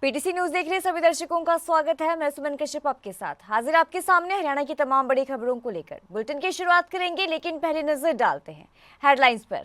PTC news देख रहे सभी दर्शकों का स्वागत है। मैं सुमन कश्यप आपके साथ हाजिर आपके सामने हरियाणा की तमाम बड़ी खबरों को लेकर। बुलेटिन की शुरुआत करेंगे, लेकिन पहले नजर डालते हैं हेडलाइंस पर।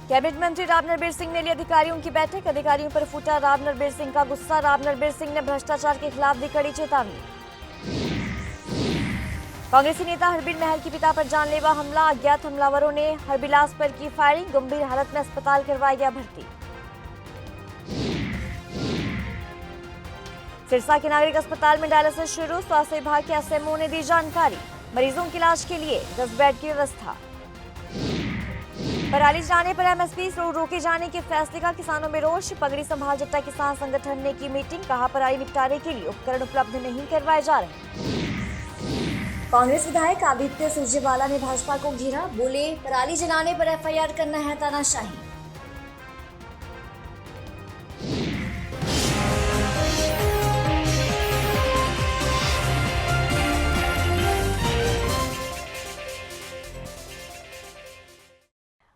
कैबिनेट मंत्री राव नरबीर सिंह ने ली अधिकारियों की बैठक। अधिकारियों पर फूटा राव नरबीर सिंह का गुस्सा। राव नरबीर सिंह ने भ्रष्टाचार के खिलाफ दी कड़ी चेतावनी। कांग्रेसी नेता हरबीर महल के पिता पर जानलेवा हमला। अज्ञात हमलावरों ने हरबिलास पर की फायरिंग। गंभीर हालत में अस्पताल करवाया गया भर्ती। सिरसा के नागरिक अस्पताल में डायलिसिस शुरू। स्वास्थ्य विभाग के एसएमओ ने दी जानकारी। मरीजों के इलाज के लिए 10 बेड की व्यवस्था। पराली जलाने पर एमएसपी रोके जाने के फैसले का किसानों में रोष। पगड़ी संभाल जट्टा किसान संगठन ने की मीटिंग। कहा पराली निपटारे के लिए उपकरण उपलब्ध नहीं करवाए जा रहे। कांग्रेस विधायक आदित्य सुरजेवाला ने भाजपा को घेरा। बोले, पराली जलाने पर एफआईआर करना है तानाशाही।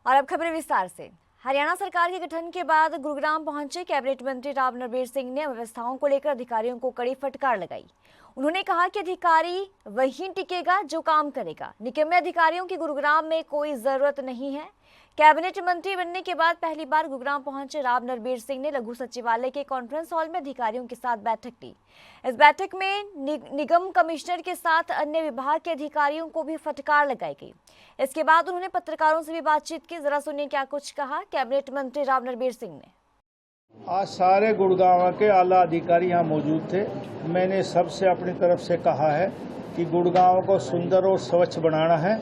और अब खबरें विस्तार से। हरियाणा सरकार के गठन के बाद गुरुग्राम पहुंचे कैबिनेट मंत्री राव नरबीर सिंह ने व्यवस्थाओं को लेकर अधिकारियों को कड़ी फटकार लगाई। उन्होंने कहा कि अधिकारी वहीं टिकेगा जो काम करेगा। निकम्मे अधिकारियों की गुरुग्राम में कोई जरूरत नहीं है। कैबिनेट मंत्री बनने के बाद पहली बार गुरुग्राम पहुंचे राव नरबीर सिंह ने लघु सचिवालय के कॉन्फ्रेंस हॉल में अधिकारियों के साथ बैठक की। इस बैठक में निगम कमिश्नर के साथ अन्य विभाग के अधिकारियों को भी फटकार लगाई गई। इसके बाद उन्होंने पत्रकारों से भी बातचीत की। जरा सुनिए क्या कुछ कहा कैबिनेट मंत्री राव नरबीर सिंह ने। आज सारे गुड़गांव के आला अधिकारी यहाँ मौजूद थे। मैंने सबसे अपनी तरफ से कहा है कि गुड़गांव को सुंदर और स्वच्छ बनाना है।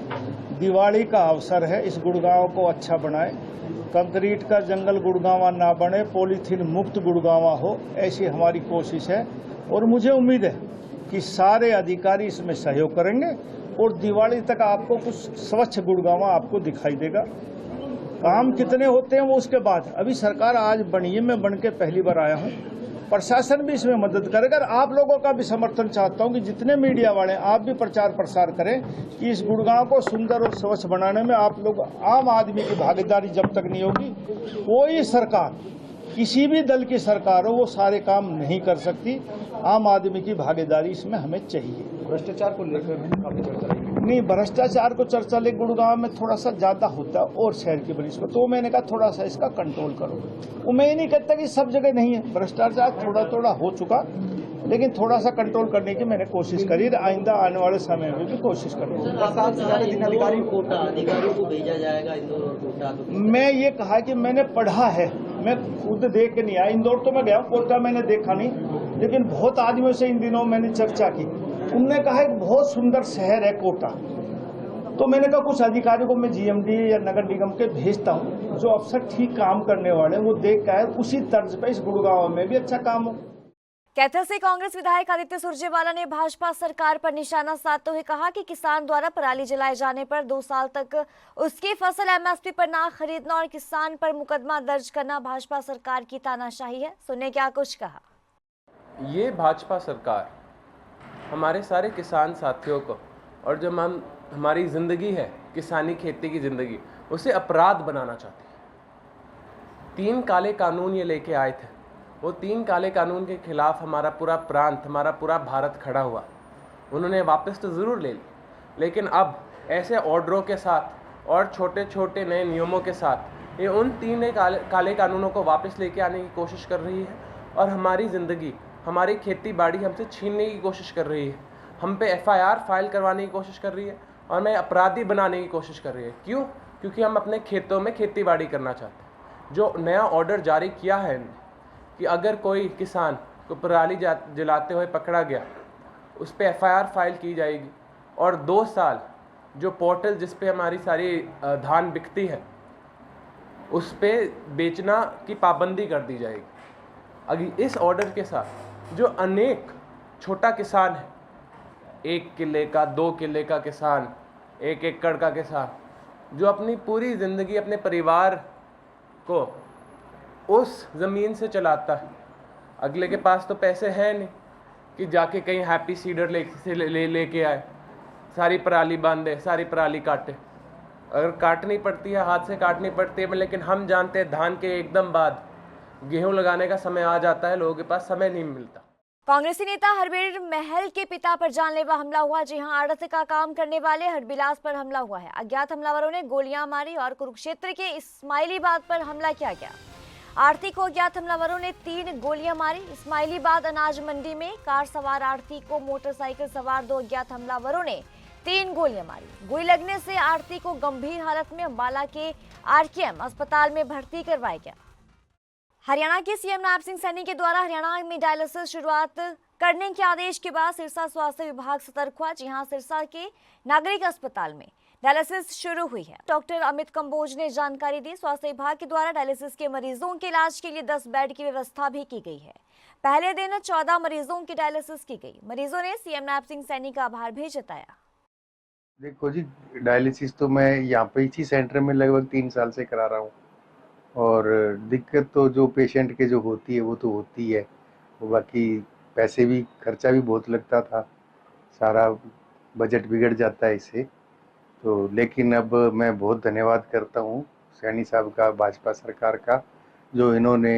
दिवाली का अवसर है, इस गुड़गांव को अच्छा बनाए। कंक्रीट का जंगल गुड़गांव ना बने, पॉलीथीन मुक्त गुड़गांव हो, ऐसी हमारी कोशिश है। और मुझे उम्मीद है कि सारे अधिकारी इसमें सहयोग करेंगे और दिवाली तक आपको कुछ स्वच्छ गुड़गांव आपको दिखाई देगा। काम कितने होते हैं वो उसके बाद। अभी सरकार आज बनी है, मैं बन के पहली बार आया हूँ। प्रशासन भी इसमें मदद करेगा। आप लोगों का भी समर्थन चाहता हूँ कि जितने मीडिया वाले आप भी प्रचार प्रसार करें कि इस गुड़गांव को सुंदर और स्वच्छ बनाने में आप लोग, आम आदमी की भागीदारी जब तक नहीं होगी, कोई सरकार, किसी भी दल की सरकार हो, वो सारे काम नहीं कर सकती। आम आदमी की भागीदारी इसमें हमें चाहिए। भ्रष्टाचार को लेकर नहीं, भ्रष्टाचार को चर्चा ले गुड़गांव में थोड़ा सा ज्यादा होता है और शहर के बरिश में, तो मैंने कहा थोड़ा सा इसका कंट्रोल करो। वो मैं नहीं कहता कि सब जगह नहीं है भ्रष्टाचार, थोड़ा थोड़ा हो चुका, लेकिन थोड़ा सा कंट्रोल करने की मैंने कोशिश करी। आइंदा आने वाले समय में भी कोशिश करूँगा। अधिकारियों को भेजा जाएगा इंदौर और कोटा। मैं ये कहा कि मैंने पढ़ा है, मैं खुद देख के नहीं आया। इंदौर तो मैं गया, कोटा मैंने देखा नहीं, लेकिन बहुत आदमियों से इन दिनों मैंने चर्चा की। उनने कहा एक बहुत सुंदर शहर है कोटा। तो मैंने कहा कुछ अधिकारियों को मैं जीएमडी या नगर निगम के भेजता हूँ, जो अफसर ठीक काम करने वाले हैं वो देख के आए, उसी तर्ज पे इस गुड़गांव में भी अच्छा काम हो। कैथल से कांग्रेस विधायक आदित्य सुरजेवाला ने भाजपा सरकार पर निशाना साधते हुए कहा कि किसान द्वारा पराली जलाए जाने पर 2 साल तक उसकी फसल एमएसपी पर ना खरीदना और किसान पर मुकदमा दर्ज करना भाजपा सरकार की तानाशाही है। सुने क्या कुछ कहा। ये भाजपा सरकार हमारे सारे किसान साथियों को, और जो हमारी ज़िंदगी है, किसानी खेती की ज़िंदगी, उसे अपराध बनाना चाहती है। 3 काले कानून ये लेके आए थे। वो 3 काले कानून के खिलाफ हमारा पूरा प्रांत, हमारा पूरा भारत खड़ा हुआ। उन्होंने वापस तो ज़रूर ले ली, लेकिन अब ऐसे ऑर्डरों के साथ और छोटे छोटे नए नियमों के साथ ये उन 3 काले कानूनों को वापस लेके आने की कोशिश कर रही है और हमारी ज़िंदगी, हमारी खेती बाड़ी हमसे छीनने की कोशिश कर रही है। हम पे एफआईआर फाइल करवाने की कोशिश कर रही है और हमें अपराधी बनाने की कोशिश कर रही है। क्यों? क्योंकि हम अपने खेतों में खेती बाड़ी करना चाहते हैं। जो नया ऑर्डर जारी किया है कि अगर कोई किसान को पराली जलाते हुए पकड़ा गया, उस पर एफआईआर फाइल की जाएगी और 2 साल जो पोर्टल जिस पे हमारी सारी धान बिकती है उस पे बेचना की पाबंदी कर दी जाएगी। अगर इस ऑर्डर के साथ जो अनेक छोटा किसान है, 1 किले का, 2 किले का किसान, 1 एकड़ का किसान, जो अपनी पूरी ज़िंदगी अपने परिवार को उस ज़मीन से चलाता है, अगले के पास तो पैसे हैं नहीं कि जाके कहीं हैप्पी सीडर लेके आए, सारी पराली बांधे, सारी पराली काटे। अगर काटनी पड़ती है, हाथ से काटनी पड़ती है, लेकिन हम जानते हैं धान के एकदम बाद गेहूं लगाने का समय आ जाता है, लोगों के पास समय नहीं मिलता। कांग्रेसी नेता हरबीर महल के पिता पर जानलेवा हमला हुआ। जी हां, आड़त का काम करने वाले हरबिलास पर हमला हुआ है। अज्ञात हमलावरों ने गोलियां मारी और कुरुक्षेत्र के इस्माइलीबाद पर हमला किया गया। आरती को अज्ञात हमलावरों ने 3 गोलियां मारी। इस्माइलीबाद अनाज मंडी में कार सवार आरती को मोटरसाइकिल सवार 2 अज्ञात हमलावरों ने 3 गोलियां मारी। गोली लगने से आरती को गंभीर हालत में अंबाला के आरकेएम अस्पताल में भर्ती करवाया गया। हरियाणा के सीएम नायब सिंह सैनी के द्वारा हरियाणा में डायलिसिस शुरुआत करने के आदेश के बाद सिरसा स्वास्थ्य विभाग सतर्क हुआ। जी हां, सिरसा के नागरिक अस्पताल में डायलिसिस शुरू हुई है। डॉक्टर अमित कंबोज ने जानकारी दी। स्वास्थ्य विभाग के द्वारा डायलिसिस के मरीजों के इलाज के लिए 10 बेड की व्यवस्था भी की गई है। पहले दिन 14 मरीजों की डायलिसिस की गई। मरीजों ने सीएम नायब सिंह सैनी का आभार भी जताया। देखो जी, डायलिसिस तो मैं यहाँ पे इसी सेंटर में लगभग 3 साल से करा रहा हूँ, और दिक्कत तो जो पेशेंट के जो होती है वो तो होती है, वो बाकी पैसे भी, खर्चा भी बहुत लगता था, सारा बजट बिगड़ जाता है इससे। तो लेकिन अब मैं बहुत धन्यवाद करता हूँ सैनी साहब का, भाजपा सरकार का, जो इन्होंने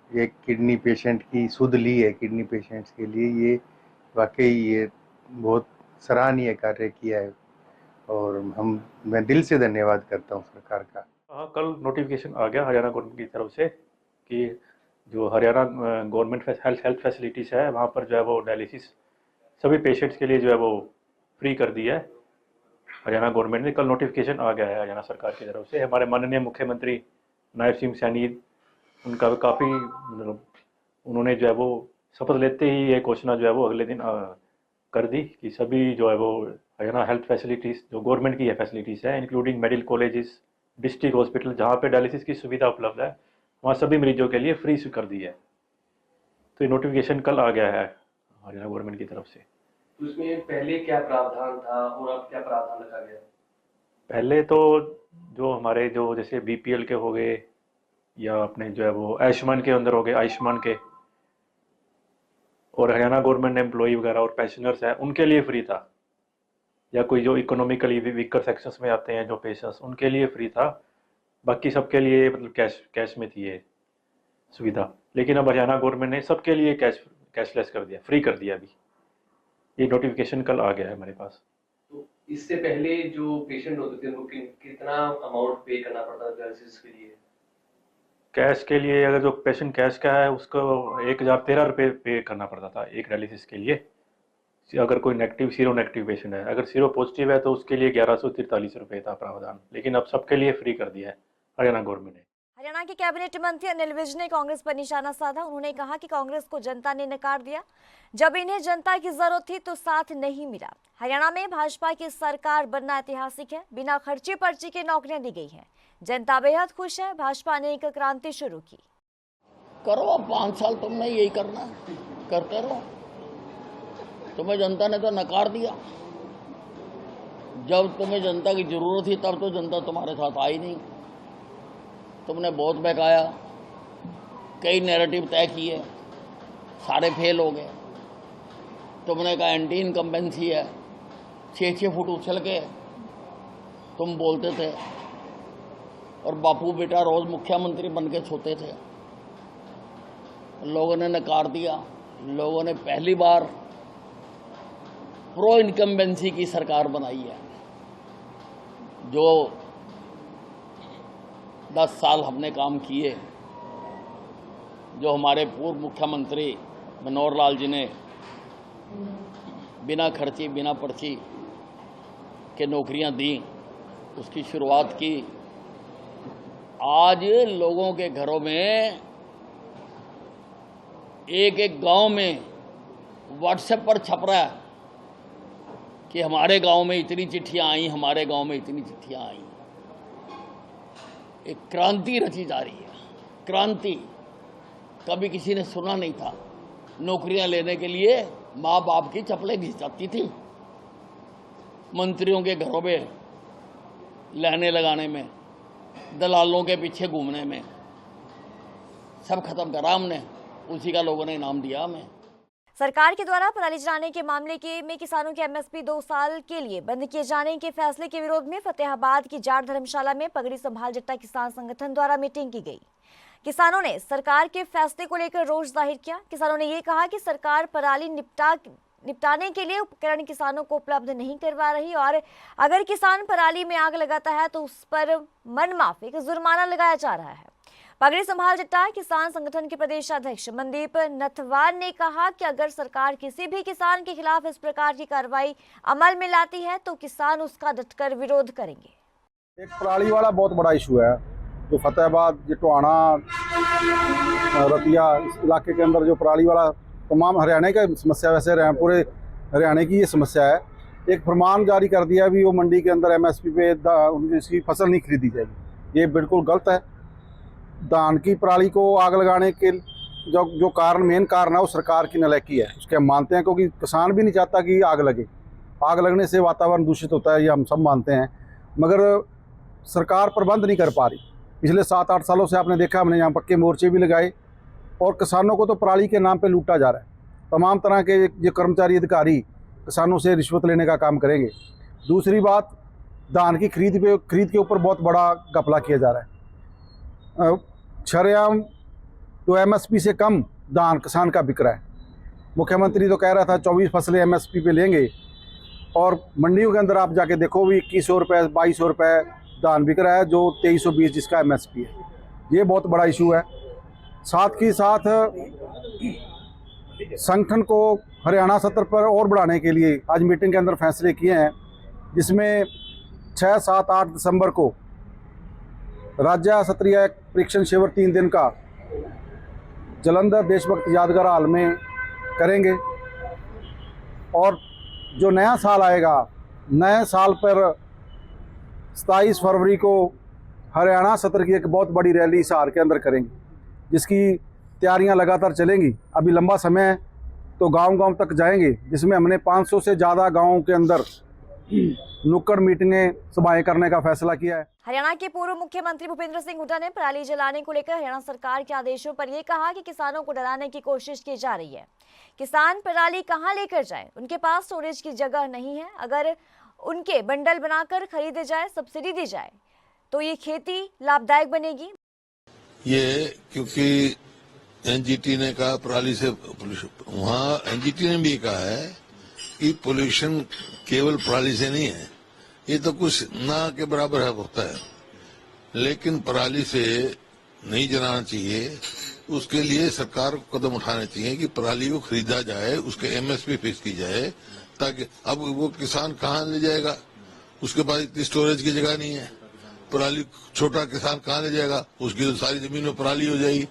एक किडनी पेशेंट की सुध ली है। किडनी पेशेंट्स के लिए ये वाकई ये बहुत सराहनीय कार्य किया है, और मैं दिल से धन्यवाद करता हूँ सरकार का। हाँ, कल नोटिफिकेशन आ गया हरियाणा गवर्नमेंट की तरफ से कि जो हरियाणा गवर्नमेंट हेल्थ फैसिलिटीज़ है वहाँ पर जो है वो डायलिसिस सभी पेशेंट्स के लिए जो है वो फ्री कर दी है हरियाणा गवर्नमेंट ने। कल नोटिफिकेशन आ गया है हरियाणा सरकार की तरफ से। हमारे माननीय मुख्यमंत्री नायब सिंह सैनी, उनका काफ़ी मतलब उन्होंने जो है वो शपथ लेते ही ये घोषणा जो है वो अगले दिन कर दी कि सभी जो है वो हरियाणा हेल्थ फैसिलिटीज़ जो गवर्नमेंट की है फैसिलिटीज़ है, including medical colleges, district hospital, जहाँ पे डायलिसिस की सुविधा उपलब्ध है वहाँ सभी मरीजों के लिए फ्री कर दी है। तो ये नोटिफिकेशन कल आ गया है हरियाणा गवर्नमेंट की तरफ से। तो उसमें पहले क्या प्रावधान था और अब क्या प्रावधान रखा गया? पहले तो जो हमारे जो जैसे बीपीएल के हो गए या अपने जो है वो आयुष्मान के अंदर हो गए, आयुष्मान के और हरियाणा गवर्नमेंट एम्प्लॉई वगैरह और पेंशनर्स हैं उनके लिए फ्री था, या कोई जो इकोनॉमिकली वीकर सेक्शंस में आते हैं जो पेशेंट्स, उनके लिए फ्री था। बाकी सबके लिए मतलब कैश में थी ये सुविधा। लेकिन अब हरियाणा गवर्नमेंट ने सबके लिए कैशलेस कर दिया, फ्री कर दिया। अभी ये नोटिफिकेशन कल आ गया है हमारे पास। तो इससे पहले जो पेशेंट होते थे उनको कितना अमाउंट पे करना पड़ता था डायलिसिस के लिए? कैश के लिए अगर जो पेशेंट कैश का है उसको 1013 रुपये पे करना पड़ता था एक डायलिसिस के लिए। अगर कोई नेगेटिव सीरो नेगेटिव पेशेंट है, अगर सीरो पॉजिटिव है तो उसके लिए 1143 रुपये था प्रावधान। लेकिन अब सबके लिए फ्री कर दिया है हरियाणा गवर्नमेंट ने। हरियाणा के कैबिनेट मंत्री अनिल विज ने कांग्रेस पर निशाना साधा। उन्होंने कहा कि कांग्रेस को जनता ने नकार दिया, जब इन्हें जनता की जरूरत थी तो साथ नहीं मिला। हरियाणा में भाजपा की सरकार बनना ऐतिहासिक है। बिना खर्ची पर्ची के नौकरियां दी गई हैं। जनता बेहद खुश है। भाजपा ने एक क्रांति शुरू की। करो, अब 5 साल तुमने यही करना है, करते रहो। तुम्हें जनता ने तो नकार दिया। जब तुम्हें जनता की जरूरत थी तब तो जनता तुम्हारे साथ आई नहीं। तुमने बहुत बहकाया, कई नैरेटिव तय किए, सारे फेल हो गए। तुमने कहा एंटी इनकम्बेंसी है, 6-6 फुट उछल के तुम बोलते थे, और बापू बेटा रोज मुख्यमंत्री बन के सोते थे। लोगों ने नकार दिया। लोगों ने पहली बार प्रो इनकम्बेंसी की सरकार बनाई है। जो 10 साल हमने काम किए, जो हमारे पूर्व मुख्यमंत्री मनोहर लाल जी ने बिना खर्ची बिना पर्ची के नौकरियां दी, उसकी शुरुआत की। आज लोगों के घरों में, एक गांव में व्हाट्सएप पर छप रहा है कि हमारे गांव में इतनी चिट्ठियां आई, हमारे गांव में इतनी चिट्ठियां आई। एक क्रांति रची जा रही है। क्रांति कभी किसी ने सुना नहीं था। नौकरियां लेने के लिए माँ बाप की चप्पलें घिस जाती थी, मंत्रियों के घरों में लाइनें लगाने में, दलालों के पीछे घूमने में। सब खत्म करा हमने, उसी का लोगों ने इनाम दिया हमें। सरकार के द्वारा पराली जलाने के मामले में किसानों के एमएसपी 2 साल के लिए बंद किए जाने के फैसले के विरोध में फतेहाबाद की जाट धर्मशाला में पगड़ी संभाल जट्टा किसान संगठन द्वारा मीटिंग की गई। किसानों ने सरकार के फैसले को लेकर रोष जाहिर किया। किसानों ने ये कहा कि सरकार पराली निपटाने के लिए उपकरण किसानों को उपलब्ध नहीं करवा रही और अगर किसान पराली में आग लगाता है तो उस पर मनमाफिक जुर्माना लगाया जा रहा है। पगड़ी संभाल जट्टा किसान संगठन के प्रदेश अध्यक्ष मनदीप नथवार ने कहा कि अगर सरकार किसी भी किसान के खिलाफ इस प्रकार की कार्रवाई अमल में लाती है तो किसान उसका डटकर विरोध करेंगे। एक पराली वाला बहुत बड़ा इशू है जो फतेहाबाद, जिटवाना, रतिया इस इलाके के अंदर जो पराली वाला तमाम हरियाणा का समस्या, वैसे पूरे हरियाणा की ये समस्या है। एक फरमान जारी कर दिया भी वो मंडी के अंदर एमएसपी पे उनकी फसल नहीं खरीदी जाएगी। ये बिल्कुल गलत है। धान की पराली को आग लगाने के जो कारण, मेन कारण है वो सरकार की नालायकी है, उसके हम मानते हैं, क्योंकि किसान भी नहीं चाहता कि आग लगे। आग लगने से वातावरण दूषित होता है, ये हम सब मानते हैं, मगर सरकार प्रबंध नहीं कर पा रही। पिछले 7-8 सालों से आपने देखा, हमने यहाँ पक्के मोर्चे भी लगाए और किसानों को तो पराली के नाम पे लूटा जा रहा है। तमाम तरह के जो कर्मचारी अधिकारी किसानों से रिश्वत लेने का काम करेंगे। दूसरी बात, धान की खरीद के ऊपर बहुत बड़ा घपला किया जा रहा है। शरेआम तो एमएसपी से कम धान किसान का बिक रहा है। मुख्यमंत्री तो कह रहा था 24 फसलें एमएसपी पे लेंगे और मंडियों के अंदर आप जाके देखो भी 2100 रुपये 2200 रुपये धान बिक रहा है, जो 2320 जिसका एमएसपी है। ये बहुत बड़ा इशू है। साथ ही साथ संगठन को हरियाणा सत्र पर और बढ़ाने के लिए आज मीटिंग के अंदर फैसले किए हैं, जिसमें 6, 7, 8 दिसंबर को राज्य स्तरीय परीक्षण शिविर 3 दिन का जलंधर देशभक्त यादगार हाल में करेंगे। और जो नया साल आएगा, नए साल पर 27 फरवरी को हरियाणा सत्र की एक बहुत बड़ी रैली हिसार के अंदर करेंगे, जिसकी तैयारियां लगातार चलेंगी। अभी लंबा समय है तो गांव-गांव तक जाएंगे, जिसमें हमने 500 से ज़्यादा गाँवों के अंदर नुक्कड़ मीटिंगें, सभाएं करने का फैसला किया है। हरियाणा के पूर्व मुख्यमंत्री भूपेंद्र सिंह हुड्डा ने पराली जलाने को लेकर हरियाणा सरकार के आदेशों पर यह कहा कि किसानों को डराने की कोशिश की जा रही है। किसान पराली कहां लेकर जाएं? उनके पास स्टोरेज की जगह नहीं है। अगर उनके बंडल बनाकर खरीदे जाए, सब्सिडी दी जाए तो ये खेती लाभदायक बनेगी। ये क्योंकि एनजीटी ने कहा पराली से पोल्यूशन, वहाँ एनजीटी ने भी कहा है कि पोल्यूशन केवल पराली से नहीं है, ये तो कुछ ना के बराबर है होता है, लेकिन पराली से नहीं जलाना चाहिए। उसके लिए सरकार को कदम उठाने चाहिए कि पराली को खरीदा जाए, उसके एमएसपी फिक्स की जाए, ताकि अब वो किसान कहाँ ले जाएगा, उसके पास इतनी स्टोरेज की जगह नहीं है। पराली छोटा किसान कहाँ ले जाएगा, उसकी तो सारी जमीन में पराली हो जाएगी।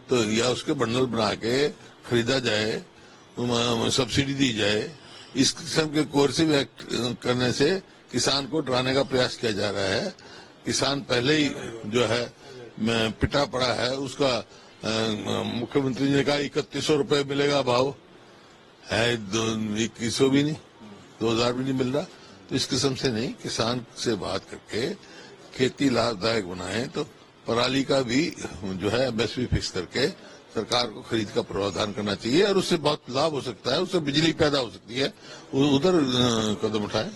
तो या उसके बंडल बना के खरीदा जाए, सब्सिडी दी जाए। इस किस्म के कोर्सिव एक्ट करने से किसान को डराने का प्रयास किया जा रहा है। किसान पहले ही जो है पिटा पड़ा है, उसका मुख्यमंत्री ने कहा 3100 रुपये मिलेगा भाव है, 2100 भी नहीं, 2000 भी नहीं मिल रहा। तो इस किस्म से नहीं, किसान से बात करके खेती लाभदायक बनाए तो पराली का भी जो है एमएसपी फिक्स करके सरकार को खरीद का प्रावधान करना चाहिए और उससे बहुत लाभ हो सकता है, उससे बिजली पैदा हो सकती है, उधर कदम उठाएं।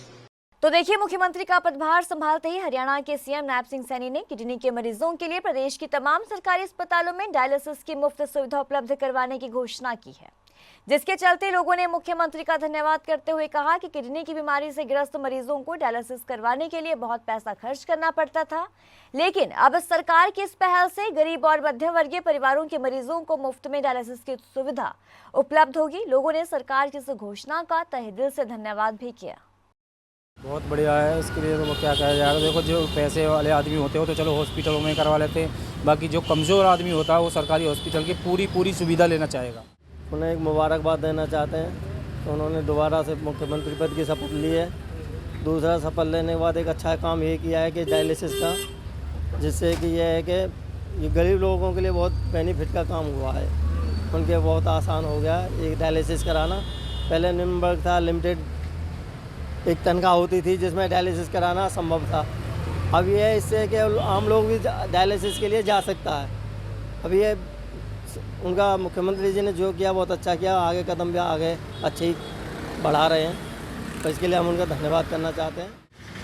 तो देखिए, मुख्यमंत्री का पदभार संभालते ही हरियाणा के सीएम नायब सिंह सैनी ने किडनी के मरीजों के लिए प्रदेश की तमाम सरकारी अस्पतालों में डायलिसिस की मुफ्त सुविधा उपलब्ध करवाने की घोषणा की है, जिसके चलते लोगों ने मुख्यमंत्री का धन्यवाद करते हुए कहा कि किडनी की बीमारी से ग्रस्त मरीजों को डायलिसिस करवाने के लिए बहुत पैसा खर्च करना पड़ता था, लेकिन अब सरकार की इस पहल से गरीब और मध्यम वर्गीय परिवारों के मरीजों को मुफ्त में डायलिसिस की सुविधा उपलब्ध होगी। लोगों ने सरकार की इस घोषणा का तहे दिल से धन्यवाद भी किया। बहुत बढ़िया है, इसके लिए तो क्या कहा जाएगा। देखो, जो पैसे वाले आदमी होते हो तो चलो हॉस्पिटलों में करवा लेते हैं, बाकी जो कमज़ोर आदमी होता है वो सरकारी हॉस्पिटल की पूरी सुविधा लेना चाहेगा। उन्हें एक मुबारकबाद देना चाहते हैं तो उन्होंने दोबारा से मुख्यमंत्री पद की शपथ ली है। दूसरा शपथ लेने के बाद एक अच्छा काम ये किया है कि डायलिसिस का, जिससे कि यह है कि ये गरीब लोगों के लिए बहुत बेनिफिट का काम हुआ है, उनके बहुत आसान हो गया एक डायलिसिस कराना। पहले निम्बर्ग था, लिमिटेड एक तनख्वाह होती थी जिसमें डायलिसिस कराना संभव था। अब ये इससे कि आम लोग भी डायलिसिस के लिए जा सकता है। अब ये उनका मुख्यमंत्री जी ने जो किया बहुत अच्छा किया, आगे कदम भी आगे अच्छे ही बढ़ा रहे हैं, तो इसके लिए हम उनका धन्यवाद करना चाहते हैं।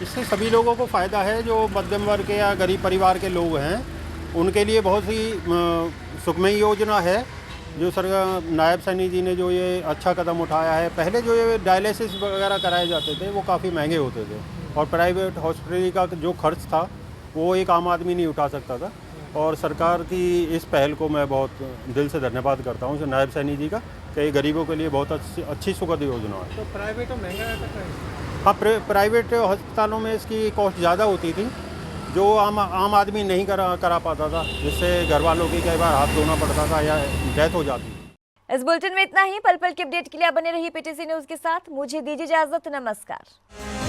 इससे सभी लोगों को फ़ायदा है, जो मध्यम वर्ग के या गरीब परिवार के लोग हैं उनके लिए बहुत ही सुखमयी योजना है जो सरकार नायब सैनी जी ने जो ये अच्छा कदम उठाया है। पहले जो ये डायलिसिस वगैरह कराए जाते थे वो काफ़ी महंगे होते थे और प्राइवेट हॉस्पिटल का जो खर्च था वो एक आम आदमी नहीं उठा सकता था, और सरकार की इस पहल को मैं बहुत दिल से धन्यवाद करता हूँ नायब सैनी जी का, कि गरीबों के लिए बहुत अच्छी सुखद योजना है। तो प्राइवेट में महंगा रहता है? हाँ, प्राइवेट अस्पतालों में इसकी कॉस्ट ज़्यादा होती थी जो आम आदमी नहीं करा पाता था, जिससे घर वालों की कई बार हाथ धोना पड़ता था या डेथ हो जाती। इस बुलेटिन में इतना ही। पल पल के अपडेट के लिए आप बने रहिए पीटीसी न्यूज़ के साथ। मुझे दीजिए इजाजत। नमस्कार।